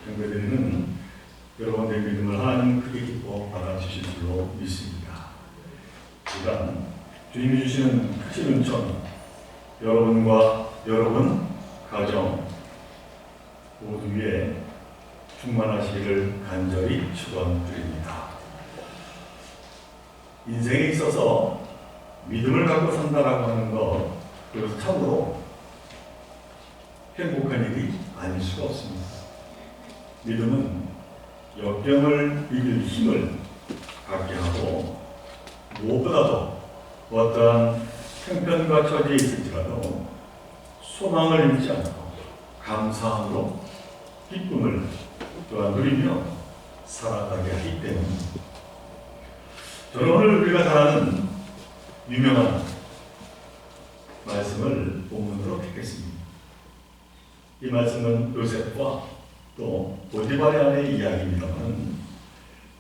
경배드리는 여러분의 믿음을 하나님 크게 기뻐 받아주실 줄로 믿습니다. 시간 주님이 주시는 크신 은총 여러분과 여러분 가정 모두 위에 충만하시기를 간절히 축원드립니다. 인생에 있어서 믿음을 갖고 산다라고 하는 것, 그것은 참으로 행복한 일이 아닐 수가 없습니다. 믿음은 역경을 이길 힘을 갖게 하고, 무엇보다도 어떠한 형편과 처지에 있을지라도 소망을 잃지 않고 감사함으로 기쁨을 또한 누리며 살아가게 하기 때문입니다. 저는 오늘 우리가 잘 아는 유명한 말씀을 본문으로 택했습니다. 이 말씀은 요셉과 또 보디발의 아내의 이야기입니다만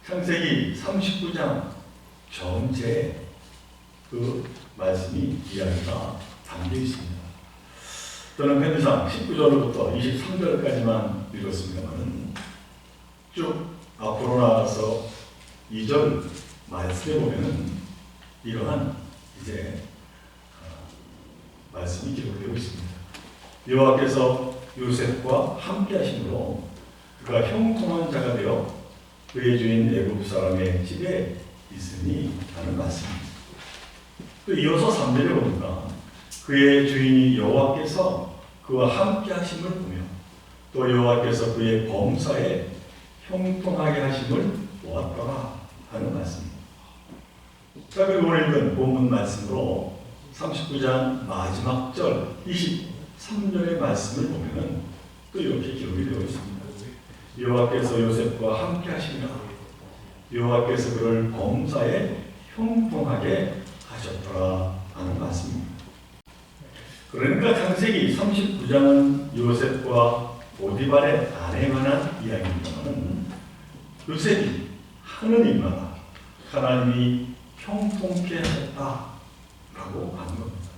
창세기 39장 전체에 그 말씀이 이야기가 담겨 있습니다. 저는 편지상 19절부터 23절까지만 읽었습니다만 쭉 앞으로 나가서 2절 말씀에 보면은 이러한 이제 말씀이 기록되고 있습니다. 여호와께서 요셉과 함께 하심으로 그가 형통한 자가 되어 그의 주인 애굽 사람의 집에 있으니 하는 말씀입니다. 또 이어서 3절에 보니까 그의 주인이 여호와께서 그와 함께 하심을 보며 또 여호와께서 그의 범사에 형통하게 하심을 보았더라 하는 말씀입니다. 자, 그리고 오늘 읽은 본문 말씀으로 39장 마지막 절 23절의 말씀을 보면은 또 이렇게 기록이 되어 있습니다. 여호와께서 요셉과 함께 하시며 여호와께서 그를 범사에 형통하게 하셨더라 하는 말씀입니다. 그러니까 창세기 39장은 요셉과 보디발의 아내에 관한 이야기입니다만 요셉이 하는 일마다 하나님이 형통케 하셨다라고 하는 겁니다.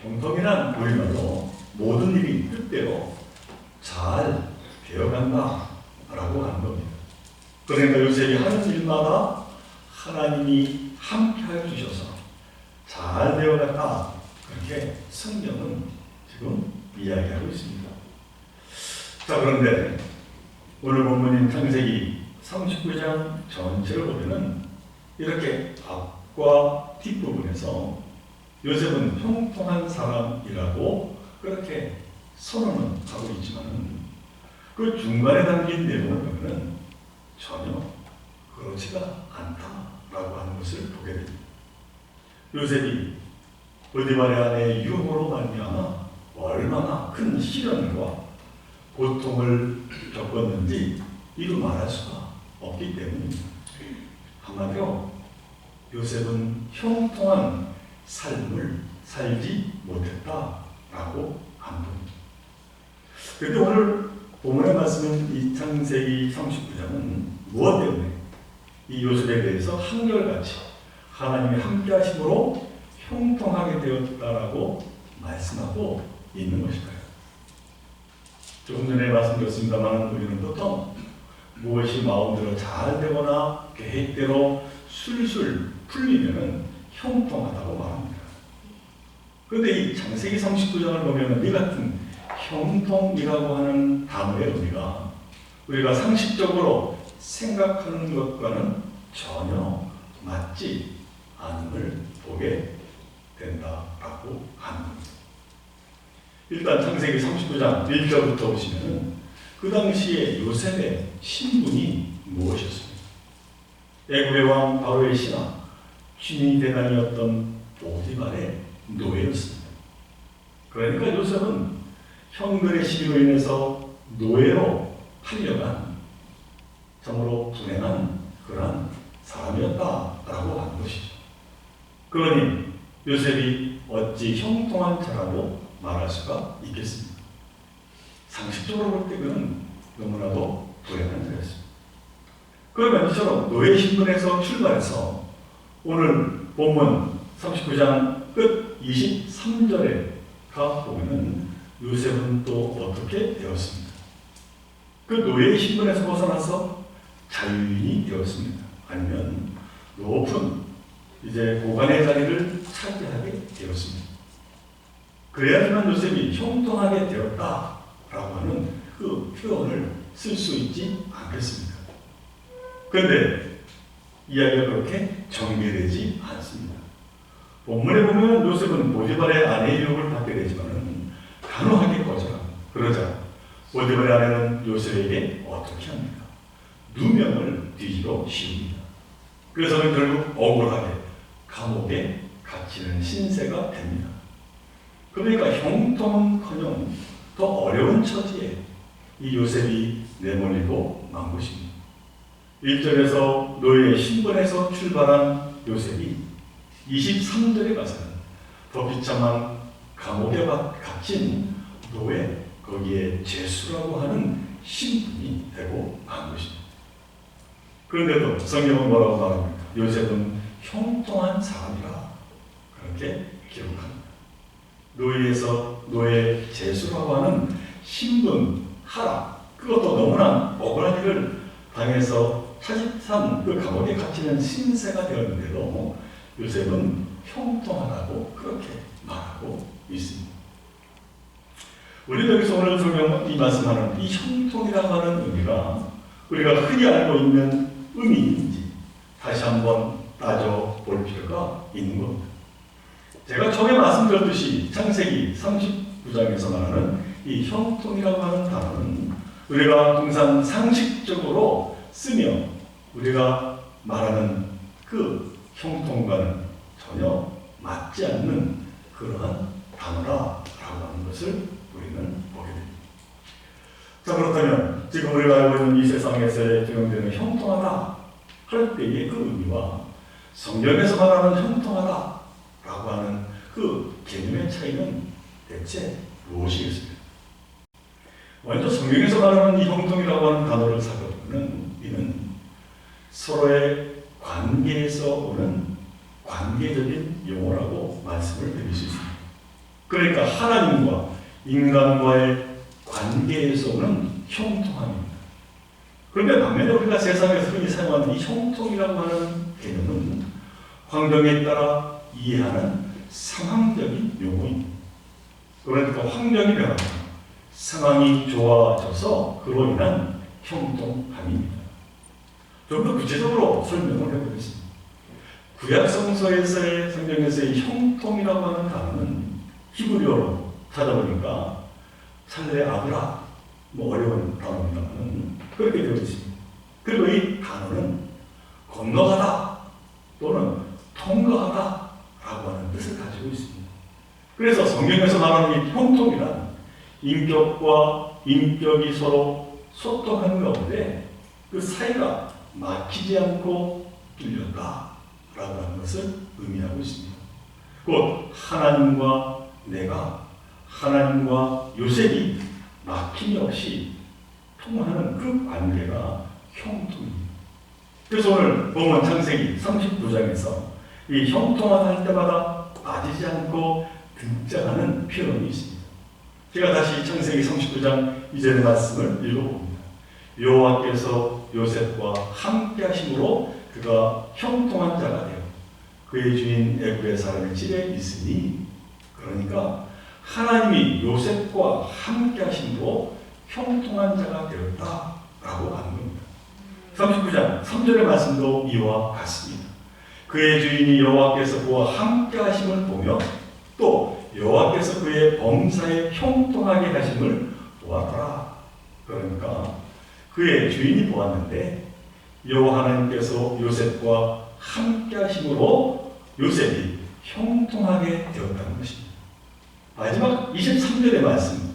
형통이란 우리말로 모든 일이 뜻대로 잘 되어간다라고 하는 겁니다. 그러니까 요셉이 하는 일마다 하나님이 함께하여 주셔서 잘 되어갔다, 그렇게 성경은 지금 이야기하고 있습니다. 자, 그런데 오늘 본문인 창세기 39장 전체를 보면은 이렇게 앞과 뒷부분에서 요셉은 형통한 사람이라고 그렇게 선언은 하고 있지만 그 중간에 담긴 내용을 보면 전혀 그렇지가 않다라고 하는 것을 보게 됩니다. 요셉이 보디발의 아내의 유혹으로 말미암아 얼마나 큰 시련과 고통을 겪었는지 이루 말할 수가 없기 때문입니다. 한마디로 요셉은 형통한 삶을 살지 못했다라고 하는 겁니다. 그런데 오늘 본문의 말씀은 이 창세기 39장은 무엇 때문에 이 요셉에 대해서 한결같이 하나님이 함께 하심으로 형통하게 되었다라고 말씀하고 있는 것일까요? 조금 전에 말씀드렸습니다만 우리는 보통 무엇이 마음대로 잘 되거나 계획대로 술술 풀리면 형통하다고 말합니다. 그런데 이 창세기 39장을 보면 이 같은 형통이라고 하는 단어의 의미가 우리가 상식적으로 생각하는 것과는 전혀 맞지 않음을 보게 된다라고 하는 겁니다. 일단 창세기 39장 1절부터 보시면 그 당시에 요셉의 신분이 무엇이었습니까? 애굽의 왕 바로의 신하 신이 대단이었던 보디발의 노예였습니다. 그러니까 요셉은 형들의 시기로 인해서 노예로 팔려간 참으로 불행한 그러한 사람이었다라고 하는 것이죠. 그러니 요셉이 어찌 형통한 자라고 말할 수가 있겠습니까? 상식적으로 볼 때 그는 너무나도 불행한 자였습니다. 그러면 이처럼 노예 신분에서 출발해서 오늘 본문 39장 끝 23절에 가 보면은 요셉은 또 어떻게 되었습니까? 그 노예의 신분에서 벗어나서 자유인이 되었습니다. 아니면 높은 이제 고관의 자리를 차지하게 되었습니다. 그래야지만 요셉이 형통하게 되었다라고 하는 그 표현을 쓸 수 있지 않겠습니까? 그런데 이야기가 그렇게 전개되지 않습니다. 본문에 보면 요셉은 보디발의 아내의 유혹을 받게 되지만 단호하게 거절합니다. 그러자 보디발의 아내는 요셉에게 어떻게 합니까? 누명을 뒤집어 씌웁니다. 그래서는 결국 억울하게 감옥에 갇히는 신세가 됩니다. 그러니까 형통은커녕 더 어려운 처지에 이 요셉이 내몰리고 만 것입니다. 1절에서 노예의 신분에서 출발한 요셉이 23절에 가서는 더 비참한 감옥에 갇힌 노예, 거기에 죄수라고 하는 신분이 되고 만 것입니다. 그런데도 성경은 뭐라고 말합니까? 요셉은 형통한 사람이라 그렇게 기록합니다. 노예에서 노예 죄수라고 하는 신분 하락, 그것도 너무나 억울한 일을 당해서 사실상 그 감옥에 갇히는 신세가 되었는데도 요셉은 형통하다고 그렇게 말하고 있습니다. 우리 여기서 오늘 성경은 이 말씀하는 이 형통이라고 하는 의미가 우리가 흔히 알고 있는 의미인지 다시 한번 따져볼 필요가 있는 겁니다. 제가 처음에 말씀드렸듯이 창세기 39장에서 말하는 이 형통이라고 하는 단어는 우리가 통상 상식적으로 쓰며 우리가 말하는 그 형통과는 전혀 맞지 않는 그러한 단어라고 하는 것을 우리는 보게 됩니다. 자, 그렇다면 지금 우리가 알고 있는 이 세상에서 적용되는 형통하다 할 때의 그 의미와 성경에서 말하는 형통하다라고 하는 그 개념의 차이는 대체 무엇이겠습니까? 먼저 성경에서 말하는 이 형통이라고 하는 단어를 살펴보면 이는 서로의 관계에서 오는 관계적인 용어라고 말씀을 드릴 수 있습니다. 그러니까 하나님과 인간과의 관계에서 오는 형통함입니다. 그런데 반면에 우리가 세상에서 흔히 사용하는 이 형통이라고 하는 개념은 환경에 따라 이해하는 상황적인 용어입니다. 그러니까 환경이 변하고 상황이 좋아져서 그로 인한 형통함입니다. 좀 더 구체적으로 설명을 해보겠습니다. 구약 성서에서의 성경에서의 형통이라고 하는 단어는 히브리어로 찾아보니까 찰레 아브라, 어려운 단어입니다만 그렇게 되어 있습니다. 그리고 이 단어는 건너가다 또는 통과하다 라고 하는 뜻을 가지고 있습니다. 그래서 성경에서 말하는 이 형통이란 인격과 인격이 서로 소통하는 가운데 그 사이가 막히지 않고 뚫렸다 라고 하는 것을 의미하고 있습니다. 곧 하나님과 내가, 하나님과 요셉이 막힘이 없이 통하는 그 관계가 형통입니다. 그래서 오늘 본문 창세기 39장에서 이 형통하다 할 때마다 빠지지 않고 등장하는 표현이 있습니다. 제가 다시 창세기 39장 이전의 말씀을 읽어봅니다. 여호와께서 요셉과 함께 하심으로 그가 형통한 자가 되어 그의 주인 애굽의 사람의 집에 있으니, 그러니까 하나님이 요셉과 함께 하심으로 형통한 자가 되었다라고 하는 겁니다. 39장 3절의 말씀도 이와 같습니다. 그의 주인이 여호와께서 그와 함께 하심을 보며 또 여호와께서 그의 범사에 형통하게 하심을 보았더라. 그러니까 그의 주인이 보았는데 여호와 하나님께서 요셉과 함께 하심으로 요셉이 형통하게 되었다는 것입니다. 마지막 23절의 말씀,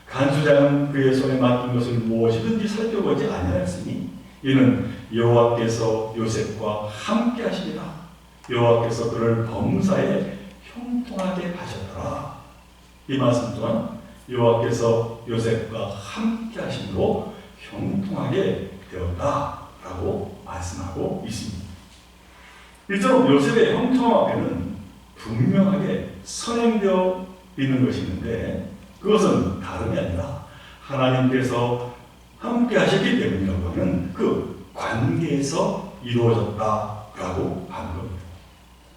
간수장은 그의 손에 맡긴 것을 무엇이든지 살펴보지 아니하였으니 이는 여호와께서 요셉과 함께 하시리라. 여호와께서 그를 범사에 형통하게 하셨더라. 이 말씀 또한 여호와께서 요셉과 함께 하심으로 형통하게 되었다라고 말씀하고 있습니다. 일처럼 요셉의 형통함 앞에는 분명하게 선행되어 있는 것이 있는데 그것은 다름이 아니라 하나님께서 함께 하셨기 때문이라고 하는 그 관계에서 이루어졌다라고 하는 겁니다.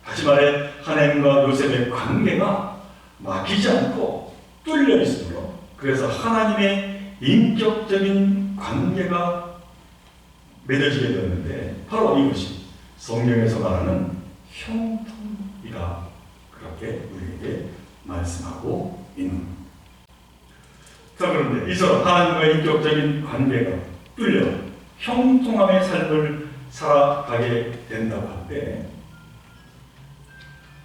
다시 말해 하나님과 요셉의 관계가 막히지 않고 뚫려 있으므로 그래서 하나님의 인격적인 관계가 맺어지게 되었는데 바로 이것이 성경에서 말하는 형통이라 그렇게 우리에게 말씀하고 있는 겁니다. 자, 그런데 이처럼 하나님과의 인격적인 관계가 뚫려 형통함의 삶을 살아가게 된다고 할 때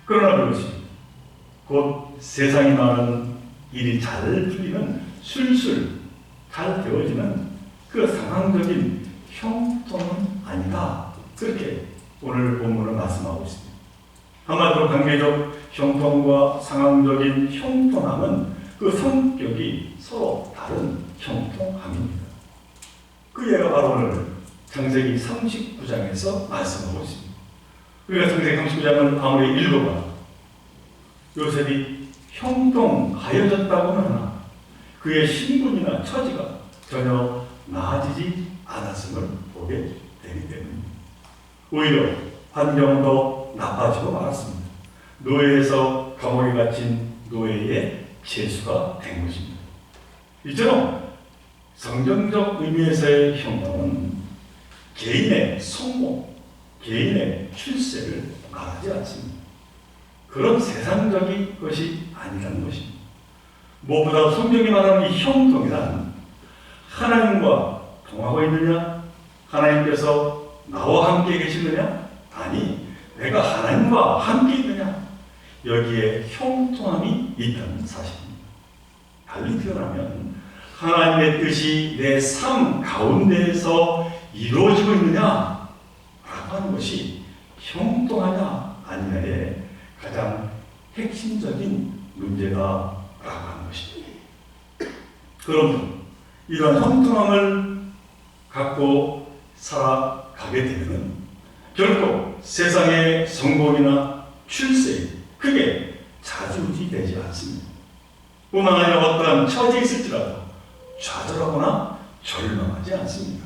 그러나 그것이 곧 세상이 말하는 일이 잘 풀리는 술술 잘 되어지는 그 상황적인 형통은 아니다. 그렇게 오늘 본문은 말씀하고 있습니다. 한마디로 관계적 형통과 상황적인 형통함은 그 성격이 서로 다른 형통함입니다. 그 예가 바로 오늘 창세기 39장에서 말씀하고 있습니다. 우리가 창세기 39장을 아무리 읽어봐 요셉이 형통하여졌다고는 하나 그의 신분이나 처지가 전혀 나아지지 않았음을 보게 되기 때문입니다. 오히려 환경은 더 나빠지고 말았습니다. 노예에서 감옥에 갇힌 노예의 죄수가 된 것입니다. 이처럼 성경적 의미에서의 형통은 개인의 성공, 개인의 출세를 말하지 않습니다. 그런 세상적인 것이 아니라는 것입니다. 무엇보다 성경이 말하는 이 형통이란 하나님과 통하고 있느냐? 하나님께서 나와 함께 계시느냐? 아니, 내가 하나님과 함께 있느냐? 여기에 형통함이 있다는 사실입니다. 달리 표현하면 하나님의 뜻이 내 삶 가운데에서 이루어지고 있느냐? 라고 하는 것이 형통하냐 아니냐의 가장 핵심적인 문제다라고 하는 것입니다. 그럼 이런 형통함을 갖고 살아가게 되면 결코 세상의 성공이나 출세 그게 좌지우지되지 않습니다. 뿐만 아니라 어떠한 처지에 있을지라도 좌절하거나 절망하지 않습니다.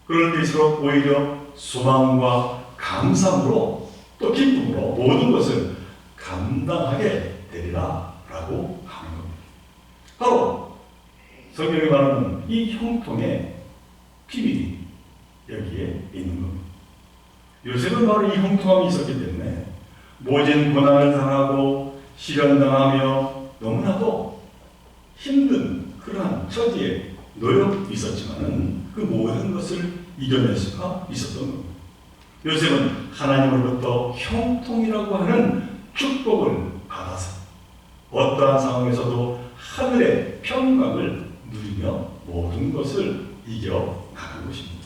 그럴 때일수록 오히려 소망과 감사함으로 또 기쁨으로 모든 것을 감당하게 되리라 라고 하는 겁니다. 바로 성경이 말하는 이 형통의 비밀이 여기에 있는 겁니다. 요셉은 바로 이 형통함이 있었기 때문에 모진 고난을 당하고 시련당하며 너무나도 힘든 그러한 처지에 놓여 있었지만은 그 모든 것을 이겨낼 수가 있었던 겁니다. 요셉은 하나님으로부터 형통이라고 하는 축복을 받아서 어떠한 상황에서도 하늘의 평강을 누리며 모든 것을 이겨나간 것입니다.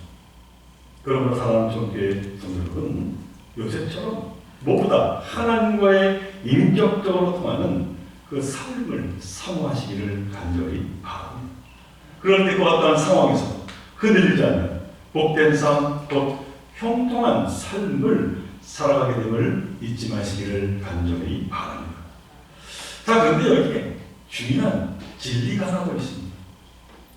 그러므로 사랑하는 성교회 성도들은 요셉처럼 무엇보다 하나님과의 인격적으로 통하는 그 삶을 사모하시기를 간절히 바랍니다. 그럴 때 그 어떠한 상황에서 흔들리지 않는 복된 삶, 곧 형통한 삶을 살아가게 됨을 잊지 마시기를 간절히 바랍니다. 자, 그런데 여기에 중요한 진리가 하나 더 있습니다.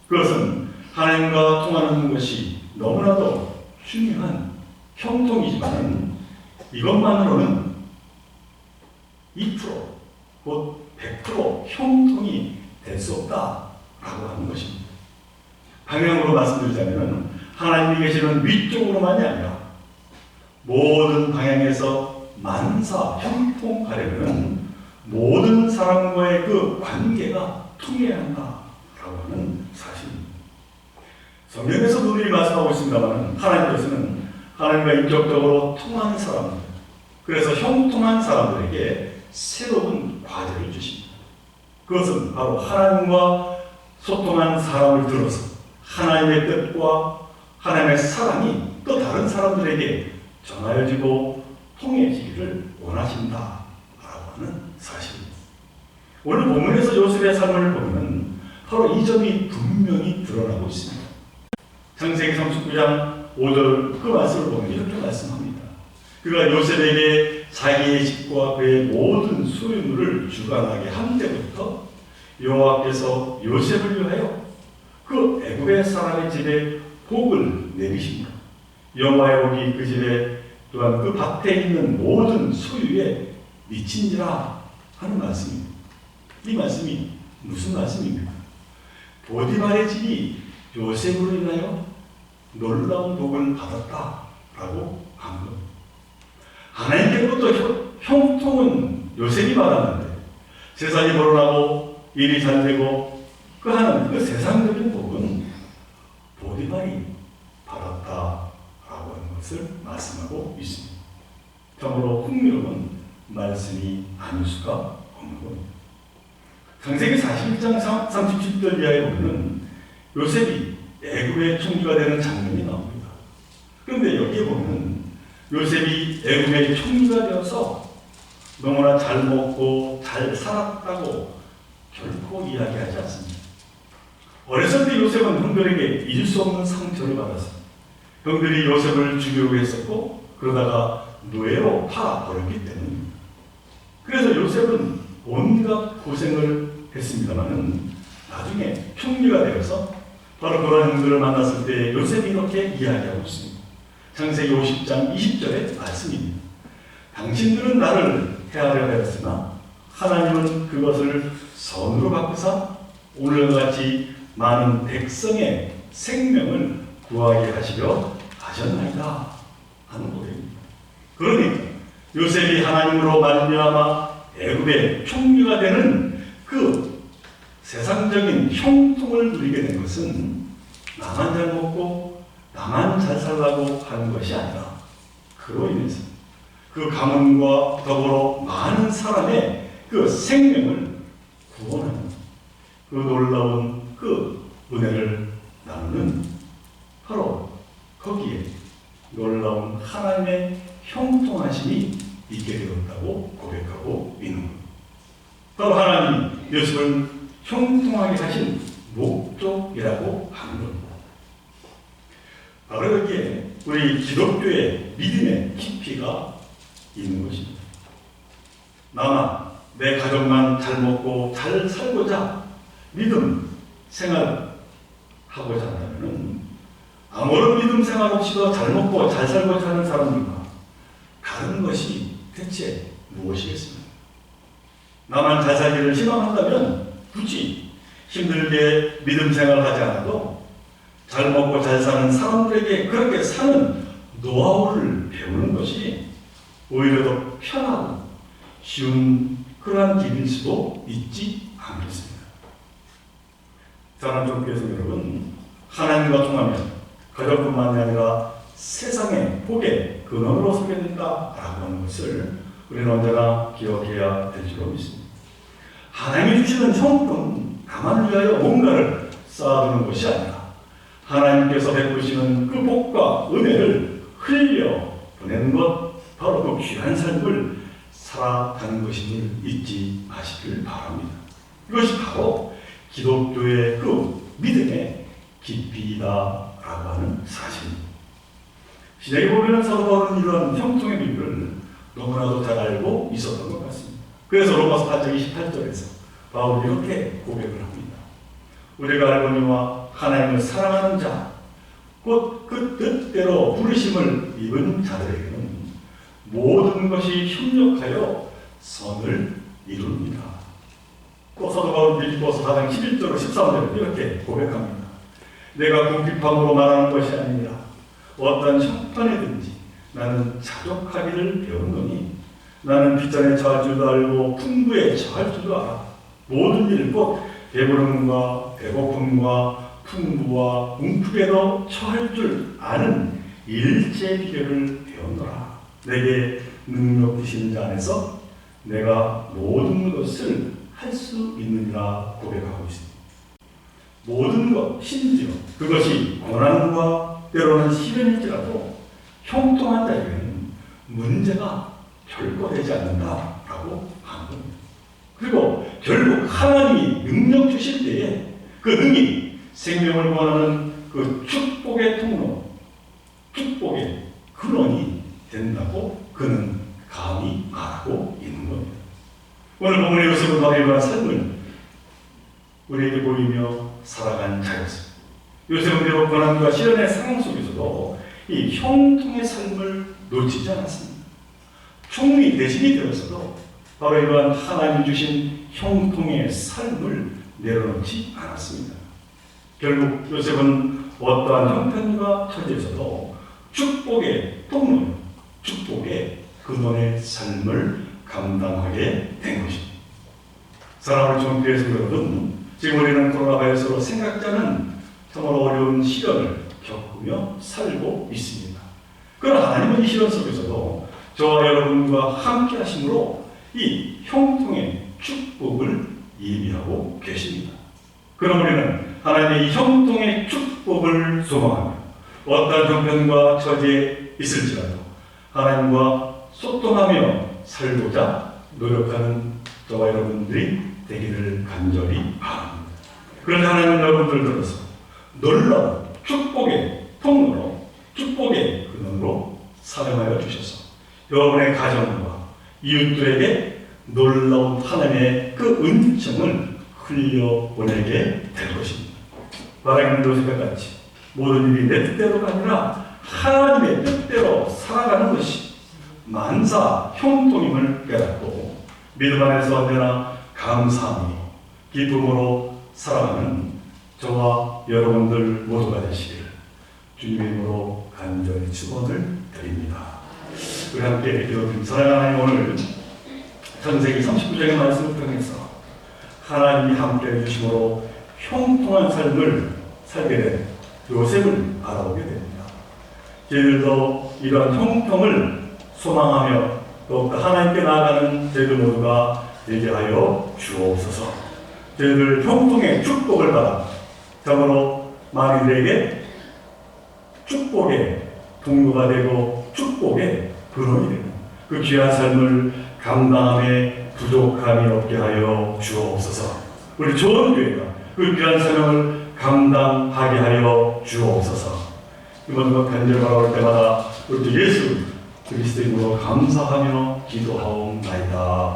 그것은 하나님과 통하는 것이 너무나도 중요한 형통이지만 이것만으로는 2% 곧 100% 형통이 될 수 없다라고 하는 것입니다. 방향으로 말씀드리자면 하나님이 계시는 위쪽으로만이 아니라 모든 방향에서 만사 형통하려면 모든 사람과의 그 관계가 통해야 한다라고 하는 사실입니다. 성경에서도 늘 말씀하고 있습니다만 하나님께서는 하나님과 인격적으로 통하는 사람들, 그래서 형통한 사람들에게 새로운 과제를 주십니다. 그것은 바로 하나님과 소통한 사람을 들어서 하나님의 뜻과 하나님의 사랑이 또 다른 사람들에게 전하여지고 통해지기를 원하신다라고 하는 사실입니다. 오늘 본문에서 요셉의 삶을 보면 바로 이 점이 분명히 드러나고 있습니다. 창세기 39장 5절 그 말씀을 보면 이렇게 말씀합니다. 그가 요셉에게 자기의 집과 그의 모든 소유물을 주관하게 한 때부터 여호와께서 요셉을 위하여 그 애굽의 애굽의 사람의 집에 복을 내리십니다. 여호와의 복이 그 집에 또한 그 밭에 있는 모든 소유에 미친지라 하는 말씀입니다. 이 말씀이 무슨 말씀입니까? 보디발의 집이 요셉으로 인하여 놀라운 복을 받았다라고 한 것. 하나님께로부터 형통은 요셉이 받았는데 세상이 불어나고 일이 잘 되고 그 하는 그 세상적인 복은 보디발이 받았다라고 하는 것을 말씀하고 있습니다. 참으로 흥미로운 말씀이 아닐 수가 없는 겁니다. 창세기 41장 37절 이하에 보면 요셉이 애굽의 총리가 되는 장면이 나옵니다. 그런데 여기에 보면 요셉이 애굽의 총리가 되어서 너무나 잘 먹고 잘 살았다고 결코 이야기하지 않습니다. 어렸을 때 요셉은 형들에게 잊을 수 없는 상처를 받았습니다. 형들이 요셉을 죽이려고 했었고 그러다가 노예로 팔아버렸기 때문입니다. 그래서 요셉은 온갖 고생을 했습니다마는 나중에 총리가 되어서 바로 그런 형들을 만났을 때 요셉이 이렇게 이야기하고 있습니다. 창세기 50장 20절의 말씀입니다. 당신들은 나를 해하려 하였으나 하나님은 그것을 선으로 바꾸사 오늘과 같이 많은 백성의 생명을 구하게 하시려 하셨나이다 하는 고백입니다. 그러니까 요셉이 하나님으로 말미암아 애굽의 총리가 되는 그 세상적인 형통을 누리게 된 것은 나만 잘 먹고 나만 잘 살라고 하는 것이 아니라 그로 인해서 그 가문과 더불어 많은 사람의 그 생명을 구원하는 그 놀라운 그 은혜를 나누는 바로 거기에 놀라운 하나님의 형통하심이 있게 되었다고 고백하고 있는 것. 바로 하나님이 요셉을 형통하게 하신 목적이라고 하는 겁니다. 바로 여기에 우리 기독교의 믿음의 깊이가 있는 것입니다. 나만 내 가족만 잘 먹고 잘 살고자 믿음 생활하고자 한다면 아무런 믿음 생활 없이도 잘 먹고 잘 살고자 하는 사람들과 다른 것이 대체 무엇이겠습니까? 나만 잘 살기를 희망한다면 굳이 힘들게 믿음 생활을 하지 않아도 잘 먹고 잘 사는 사람들에게 그렇게 사는 노하우를 배우는 것이 오히려 더 편하고 쉬운 그러한 길일 수도 있지 않겠습니다. 사랑하는 교회 여러분, 하나님과 통하면 가족뿐만이 아니라 세상의 복의 근원으로 서게 된다라고 하는 것을 우리는 언제나 기억해야 될 줄로 믿습니다. 하나님이 주시는 형통은 나만 위하여 뭔가를 쌓아두는 것이 아니라 하나님께서 베푸시는 그 복과 은혜를 흘려 보내는 것, 바로 그 귀한 삶을 살아가는 것임을 잊지 마시길 바랍니다. 이것이 바로 기독교의 그 믿음의 깊이다라고 하는 사실입니다. 시대에 보면 사도 바울은 이러한 형통의 비밀을 너무나도 잘 알고 있었던 것 같습니다. 그래서 로마서 8장 28절에서 바울이 이렇게 고백을 합니다. 우리가 알거니와 하나님을 사랑하는 자, 곧 그 뜻대로 부르심을 입은 자들에게는 모든 것이 협력하여 선을 이룹니다. 또 사도 바울은 빌립보서 4장 11절 13절에 이렇게 고백합니다. 내가 궁핍함으로 말하는 것이 아니라 어떤 형편에든지 나는 자족하기를 배웠노니 나는 빚전에 처할 줄도 알고 풍부에 처할 줄도 알아. 모든 일 곧 배부름과 배고픔과 풍부와 궁핍에도 처할 줄 아는 일제 비결을 배웠노라. 내게 능력 주시는 자 안에서 내가 모든 것을 할 수 있느니라 고백하고 있습니다. 모든 것, 심지어 그것이 고난과 때로는 시련일지라도 형통한 자에게는 문제가 결코 되지 않는다라고 하는 겁니다. 그리고 결국 하나님이 능력 주실 때에 그 능이 생명을 구하는 그 축복의 통로, 축복의 근원이 된다고 그는 감히 말하고 있는 겁니다. 오늘 본문의 요셉은 바로 이러한 삶을 우리에게 보이며 살아간 자였습니다. 요셉은 비록 고난과 시련의 상황 속에서도 이 형통의 삶을 놓치지 않았습니다. 총리 대신이 되어서도 바로 이러한 하나님이 주신 형통의 삶을 내려놓지 않았습니다. 결국 요셉은 어떠한 형편과 처지에서도 축복의 통로, 축복의 근원의 삶을 감당하게 된 것입니다. 사랑하는 종교의 성도여러분, 지금 우리는 코로나 바이러스로 생각지 않은 정말 어려운 시련을 겪으며 살고 있습니다. 그러나 하나님은 이 시련 속에서도 저와 여러분과 함께 하심으로 이 형통의 축복을 예비하고 계십니다. 그럼 우리는 하나님의 이 형통의 축복을 소망하며 어떠한 형편과 처지에 있을지라도 하나님과 소통하며 살고자 노력하는 저와 여러분들이 되기를 간절히 바랍니다. 그런데 하나님은 여러분들을 들어서 놀라운 축복의 통로로, 축복의 근원으로 사용하여 주셔서 여러분의 가정과 이웃들에게 놀라운 하나님의 그 은총을 흘려보내게 될 것입니다. 바라기는 요셉과 같이 모든 일이 내 뜻대로가 아니라 하나님의 뜻대로 살아가는 것이 만사 형통임을 깨닫고 믿음 안에서 언제나 감사하며 기쁨으로 살아가는 저와 여러분들 모두가 되시기를 주님의 이름으로 간절히 축원을 드립니다. 우리 함께 기도드립니다. 사랑하는 하나님, 오늘 창세기 39장의 말씀을 통해서 하나님이 함께 해주심으로 형통한 삶을 살게 된 요셉을 알아보게 됩니다. 저희들도 이러한 형통을 소망하며 더욱더 하나님께 나아가는 저희들 모두가 되게 하여 주옵소서. 저희들 형통의 축복을 받아 참으로 많은 이들에게 축복의 동료가 되고 축복의 근원이 되는 그 귀한 삶을 감당함에 부족함이 없게 하여 주옵소서. 우리 좋은 교회가 그 귀한 사명을 감당하게 하여 주옵소서. 이번 것 간절히 바라볼 때마다 우리 예수 그리스도 이름으로 감사하며 기도하옵나이다.